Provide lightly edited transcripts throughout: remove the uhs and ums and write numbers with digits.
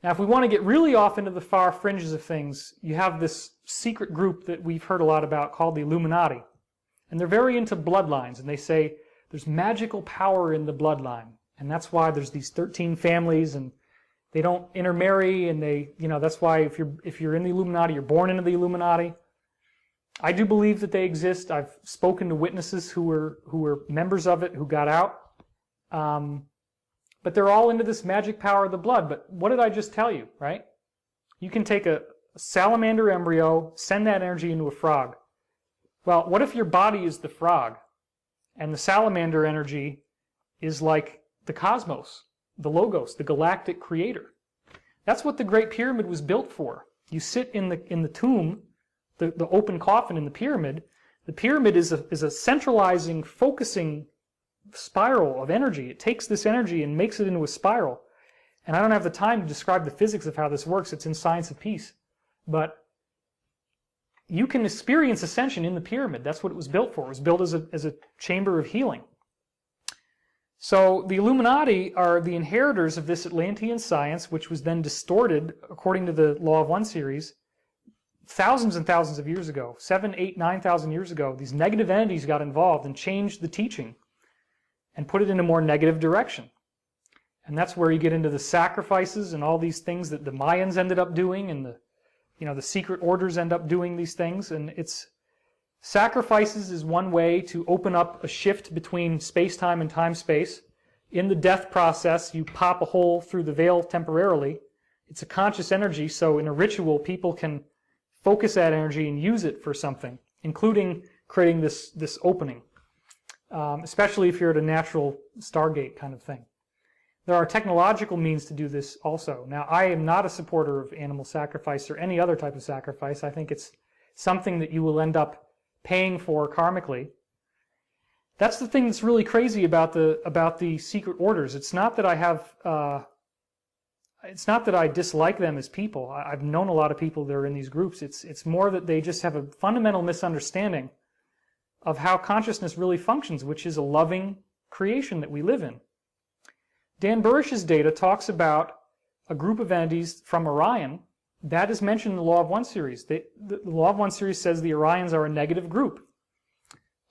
Now, if we want to get really off into the far fringes of things, you have this secret group that we've heard a lot about called the Illuminati. And they're very into bloodlines, and they say there's magical power in the bloodline. And that's why there's these 13 families, and they don't intermarry, and that's why if you're in the Illuminati, you're born into the Illuminati. I do believe that they exist. I've spoken to witnesses who were members of it, who got out. But they're all into this magic power of the blood. But what did I just tell you, right? You can take a salamander embryo, send that energy into a frog. Well, what if your body is the frog, and the salamander energy is like the cosmos, the logos, the galactic creator? That's what the Great Pyramid was built for. You sit in the tomb, the open coffin in the pyramid. The pyramid is a centralizing, focusing spiral of energy. It takes this energy and makes it into a spiral. And I don't have the time to describe the physics of how this works. It's in Science of Peace. But you can experience ascension in the pyramid. That's what it was built for. It was built as a chamber of healing. So the Illuminati are the inheritors of this Atlantean science, which was then distorted, according to the Law of One series, thousands and thousands of years ago, 7,000, 8,000, 9,000 years ago. These negative entities got involved and changed the teaching and put it in a more negative direction. And that's where you get into the sacrifices and all these things that the Mayans ended up doing, and the secret orders end up doing these things. And sacrifices is one way to open up a shift between space-time and time-space. In the death process, you pop a hole through the veil temporarily. It's a conscious energy, so in a ritual, people can focus that energy and use it for something, including creating this opening, especially if you're at a natural Stargate kind of thing. There are technological means to do this also. Now, I am not a supporter of animal sacrifice or any other type of sacrifice. I think it's something that you will end up paying for karmically. That's the thing that's really crazy about the secret orders. It's not that I dislike them as people. I've known a lot of people that are in these groups. It's more that they just have a fundamental misunderstanding of how consciousness really functions, which is a loving creation that we live in. Dan Burrish's data talks about a group of entities from Orion. That is mentioned in the Law of One series. The Law of One series says the Orions are a negative group.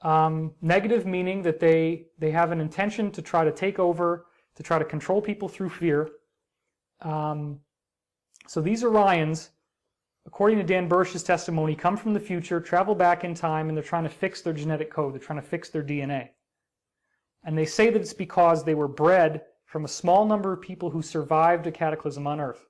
Negative meaning that they have an intention to try to take over, to try to control people through fear. So these Orions, according to Dan Burrish's testimony, come from the future, travel back in time, and they're trying to fix their genetic code. They're trying to fix their DNA. And they say that it's because they were bred from a small number of people who survived a cataclysm on Earth.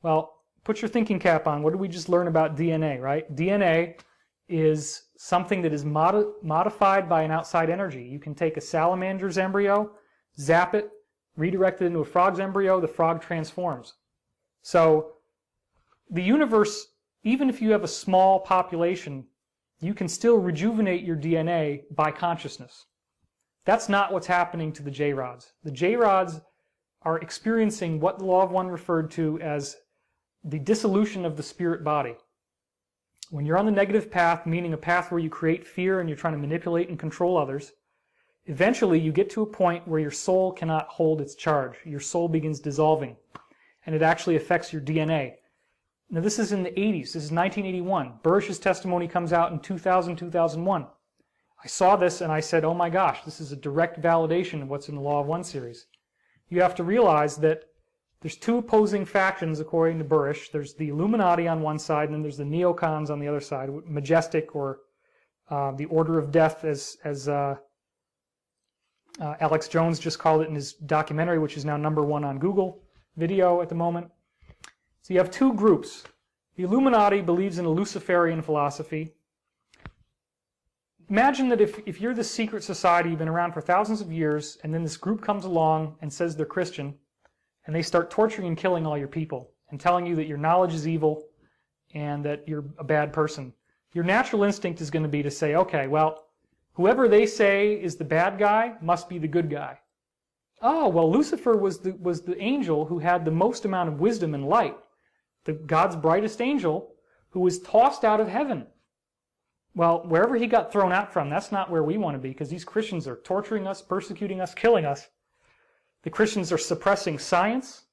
Well, put your thinking cap on. What did we just learn about DNA, right? DNA is something that is modified by an outside energy. You can take a salamander's embryo, zap it, redirect it into a frog's embryo, the frog transforms. So the universe, even if you have a small population, you can still rejuvenate your DNA by consciousness. That's not what's happening to the J-Rods. The J-Rods are experiencing what the Law of One referred to as the dissolution of the spirit body. When you're on the negative path, meaning a path where you create fear and you're trying to manipulate and control others, eventually you get to a point where your soul cannot hold its charge. Your soul begins dissolving, and it actually affects your DNA. Now this is in the 80s. This is 1981. Burrish's testimony comes out in 2000, 2001. I saw this and I said, oh my gosh, this is a direct validation of what's in the Law of One series. You have to realize that there's two opposing factions according to Burrish. There's the Illuminati on one side, and then there's the neocons on the other side, Majestic, or the Order of Death, as Alex Jones just called it in his documentary, which is now #1 on Google video at the moment. So you have two groups. The Illuminati believes in a Luciferian philosophy. Imagine that if you're this secret society, you've been around for thousands of years, and then this group comes along and says they're Christian, and they start torturing and killing all your people and telling you that your knowledge is evil and that you're a bad person. Your natural instinct is going to be to say, okay, well, whoever they say is the bad guy must be the good guy. Oh, well, Lucifer was the angel who had the most amount of wisdom and light, God's brightest angel, who was tossed out of heaven. Well, wherever he got thrown out from, that's not where we want to be, because these Christians are torturing us, persecuting us, killing us. The Christians are suppressing science.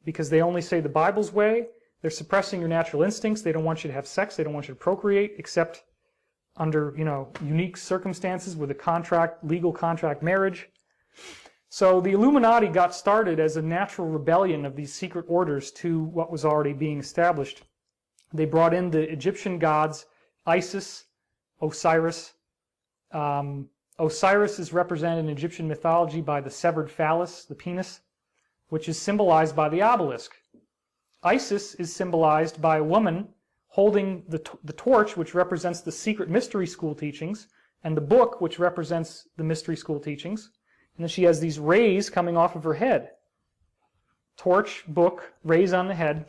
because they only say the Bible's way. They're suppressing your natural instincts. They don't want you to have sex. They don't want you to procreate, except under, unique circumstances with a contract, legal contract marriage. So the Illuminati got started as a natural rebellion of these secret orders to what was already being established. They brought in the Egyptian gods, Isis, Osiris. Osiris is represented in Egyptian mythology by the severed phallus, the penis, which is symbolized by the obelisk. Isis is symbolized by a woman holding the torch, which represents the secret mystery school teachings, and the book, which represents the mystery school teachings. And then she has these rays coming off of her head. Torch, book, rays on the head.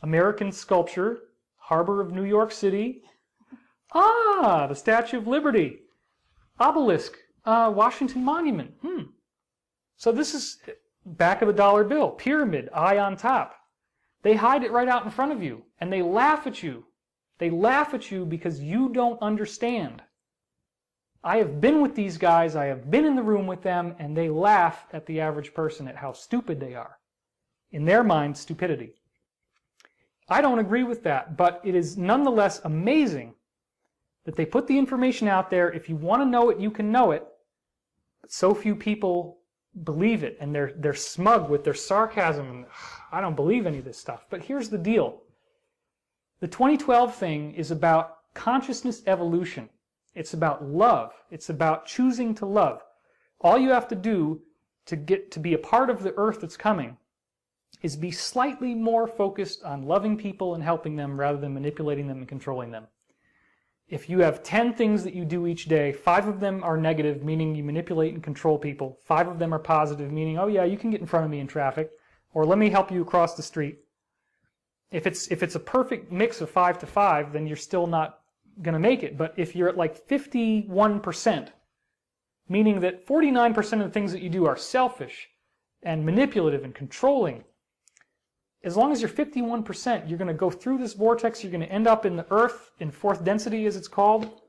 American sculpture, harbor of New York City. Ah, the Statue of Liberty. Obelisk, Washington Monument. So this is back of the dollar bill. Pyramid, eye on top. They hide it right out in front of you, and they laugh at you. They laugh at you because you don't understand. I have been with these guys, I have been in the room with them, and they laugh at the average person at how stupid they are. In their mind, stupidity. I don't agree with that, but it is nonetheless amazing that they put the information out there. If you want to know it, you can know it. But so few people believe it, and they're smug with their sarcasm, and I don't believe any of this stuff. But here's the deal. The 2012 thing is about consciousness evolution. It's about love. It's about choosing to love. All you have to do to get to be a part of the earth that's coming is be slightly more focused on loving people and helping them rather than manipulating them and controlling them. If you have 10 things that you do each day, 5 of them are negative, meaning you manipulate and control people. 5 of them are positive, meaning, oh yeah, you can get in front of me in traffic, or let me help you across the street. If it's a perfect mix of 5 to 5, then you're still not going to make it. But if you're at like 51%, meaning that 49% of the things that you do are selfish and manipulative and controlling, as long as you're 51%, you're going to go through this vortex, you're going to end up in the earth, in fourth density as it's called,